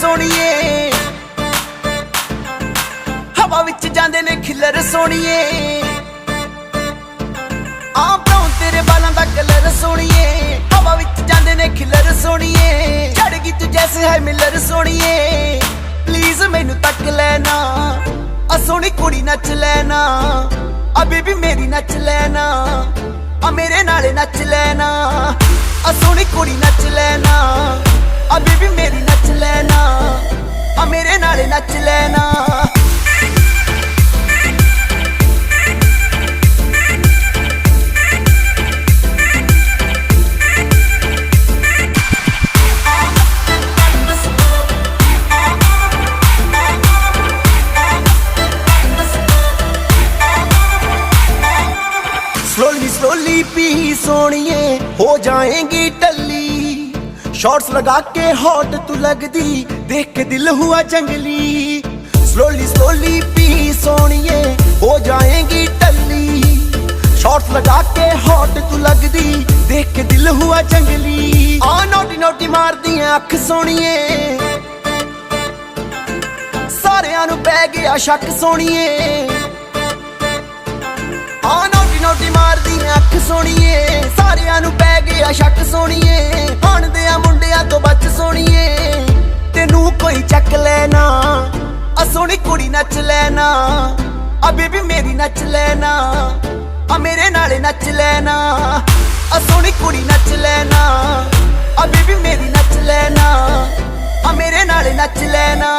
सोनिए हवा विच जांदे ने खिलर सोनिए ब्राउन तेरे बालों दा कलर सोनिए हवा विच जांदे ने खिलर सोनिए चढ़ गई तू जैसे है मिलर सोनिए प्लीज मैनू तक लेना सोनी कुड़ी नच लेना बेबी मेरी नच लेना मेरे नाले नच लेना सोनी कुड़ी नच लेना बेबी मेरी नच लेना मेरे नाले नच लेना स्लोली स्लोली पी सोनिए हो जाएंगी टल्ली शॉर्ट्स लगा के हॉट तू लगदी देख के दिल हुआ जंगली स्लोली स्लोली पी सोनिए हो जाएंगी टल्ली शॉर्ट्स लगा के हॉट तू लगदी देख के दिल हुआ जंगली नोटी नोटी मार दी अख सोनिए सारियां नू पै गया शक सोनिए नोटी नोटी मार दी अख सोनिए सारियां नू पै गया शक सोनिए हण दे मुंडियां तो बच सोनिए तेनू कोई चक लेना सोनी कुड़ी नच लेना बेबी मेरी नच लेना मेरे नाले नच लेना सोनी कुड़ी नच लेना बेबी मेरी नच लेना मेरे नाले नच लेना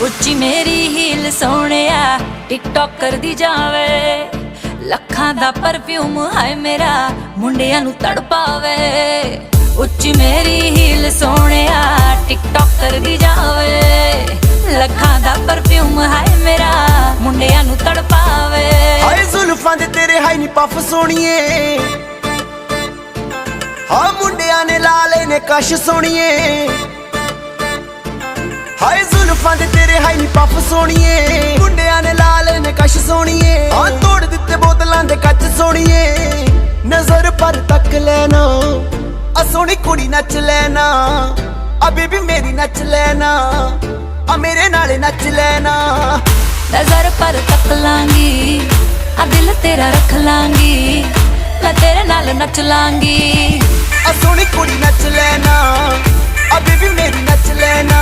उच्ची मेरी हील सोहणिया टिकटॉक कर दी जावे लखां दा परफ्यूम है मेरा मुंडियां नू तड़पावे उच्ची मेरी हील सोहणिया टिकटॉक कर दी जावे लखां दा परफ्यूम है मेरा मुंडियां नू तड़पावे हाय जुल्फां दे तेरे हाई नी पफ सोनिए मुंडियां ने लाले ने कश सोनिए हाय जुल्फां दे तेरे हाई नी पफ सोनिए मुंडियां ने लाले ने कश सोनिए तोड़ दिते बोतलां दे कच सोनिए नजर पर तक लेना सोनी कुड़ी नच लेना बेबी मेरी नच लेना मेरे नाले नच लेना नजर पर तक लांगी दिल तेरा रख लांगी मैं तेरे नाल नच लांगी सोनी कुड़ी नच लेना बेबी मेरी नच लेना